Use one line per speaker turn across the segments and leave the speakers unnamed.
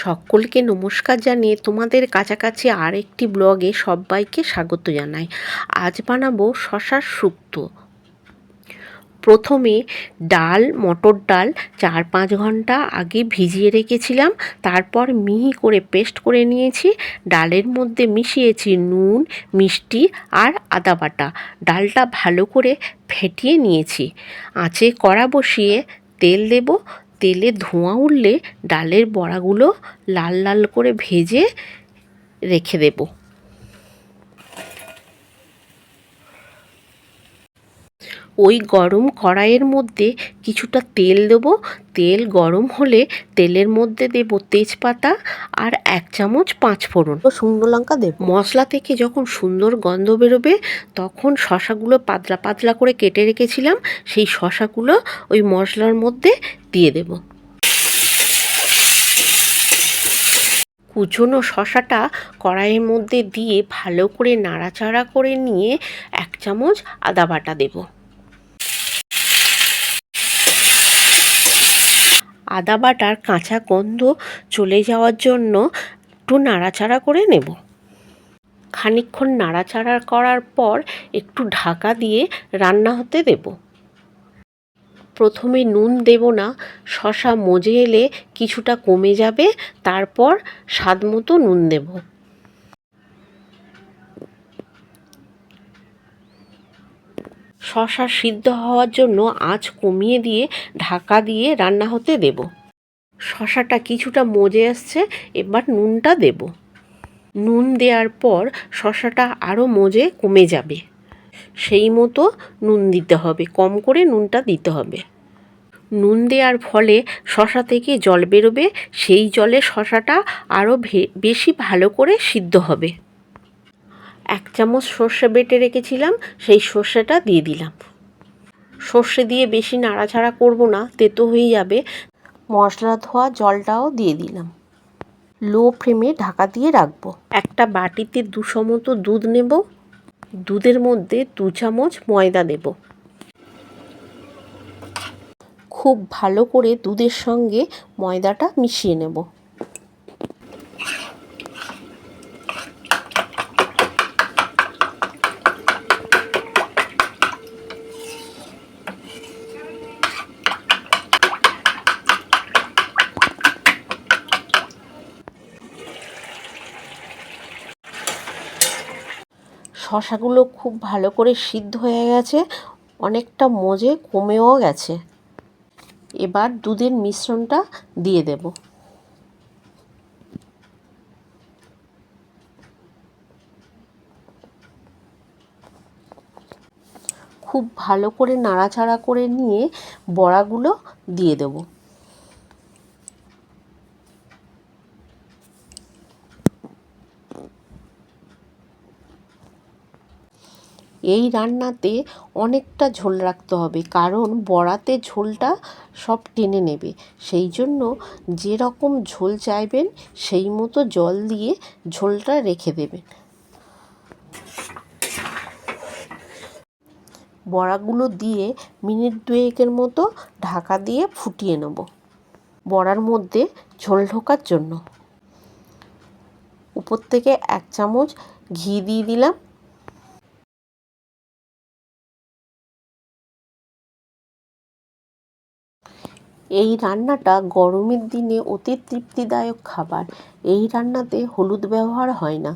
সকলকে নমস্কার জানিয়ে তোমাদের কাছাকাছি আরেকটি ব্লগে সবাইকে স্বাগত জানাই। আজ বানাবো শশার শুক্তো। প্রথমে মটর ডাল 4-5 ঘন্টা আগে ভিজিয়ে রেখেছিলাম, তারপর মিহি করে পেস্ট করে নিয়েছি। ডালের মধ্যে মিশিয়েছি নুন, মিষ্টি আর আদা বাটা। ডালটা ভালো করে ফেটিয়ে নিয়েছি। আঁচে কড়া বসিয়ে তেল দেব। তেলে ধোঁয়া উঠলে ডালের বড়াগুলো লাল লাল করে ভেজে রেখে দেব। ওই গরম কড়াইয়ের মধ্যে কিছুটা তেল দেবো। তেল গরম হলে তেলের মধ্যে দেব তেজপাতা আর 1 চামচ 5 ফোড়ন, শুকনো লঙ্কা দেব। মশলা থেকে যখন সুন্দর গন্ধ বেরোবে তখন শশাগুলো পাতলা পাতলা করে কেটে রেখেছিলাম, সেই শশাগুলো ওই মশলার মধ্যে দিয়ে দেব। কুচনো শশাটা কড়াইয়ের মধ্যে দিয়ে ভালো করে নাড়াচাড়া করে নিয়ে 1 চামচ আদা বাটা দেব। আদা বাটার কাঁচা গন্ধ চলে যাওয়ার জন্য একটু নাড়াচাড়া করে নেব। খানিকক্ষণ নাড়াচাড়া করার পর একটু ঢাকা দিয়ে রান্না হতে দেব। প্রথমে নুন দেব না, শশা মজে এলে কিছুটা কমে যাবে, তারপর স্বাদ মতো নুন দেব। শশা সিদ্ধ হওয়ার জন্য আঁচ কমিয়ে দিয়ে ঢাকা দিয়ে রান্না হতে দেব। শশাটা কিছুটা মজে আসছে, এবার নুনটা দেব। নুন দেওয়ার পর শশাটা আরও মজে কমে যাবে, সেই মতো নুন দিতে হবে, কম করে নুনটা দিতে হবে। নুন দেওয়ার ফলে শশা থেকে জল বেরোবে, সেই জলে শশাটা আরও বেশি ভালো করে সিদ্ধ হবে। 1 চামচ সর্ষে বেটে রেখেছিলাম, সেই সর্ষেটা দিয়ে দিলাম। সর্ষে দিয়ে বেশি নাড়াচাড়া করব না, তেতো হয়ে যাবে। মশলা ধোয়া জলটাও দিয়ে দিলাম। লো ফ্লেমে ঢাকা দিয়ে রাখবো। একটা বাটিতে 200 মতো দুধ নেব। দুধের মধ্যে 2 চামচ ময়দা দেব। খুব ভালো করে দুধের সঙ্গে ময়দাটা মিশিয়ে নেব। শশাগুলো খুব ভালো করে সিদ্ধ হয়ে গেছে, অনেকটা মজে কমেও গেছে। এবার দুধের মিশ্রণটা দিয়ে দেব। খুব ভালো করে নাড়াচাড়া করে নিয়ে বড়াগুলো দিয়ে দেব। এই রান্নাতে অনেকটা ঝোল রাখতে হবে, কারণ বড়াতে ঝোলটা সব টেনে নেবে। সেই জন্য যেরকম ঝোল চাইবেন সেই মতো জল দিয়ে ঝোলটা রেখে দেবেন। বড়াগুলো দিয়ে মিনিট 2-এর মতো ঢাকা দিয়ে ফুটিয়ে নেব, বড়ার মধ্যে ঝোল ঢোকার জন্য। উপর থেকে 1 চামচ ঘি দিয়ে দিলাম। এই রান্নাটা গরমের দিনে অতি তৃপ্তিদায়ক খাবার। এই রান্নাতে হলুদ ব্যবহার হয় না।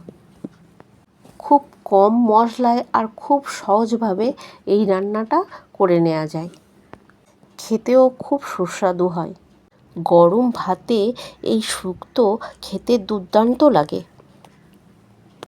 খুব কম মশলায় আর খুব সহজভাবে এই রান্নাটা করে নেওয়া যায়। খেতেও খুব সুস্বাদু হয়। গরম ভাতে এই শুক্তো খেতে দুর্দান্ত লাগে।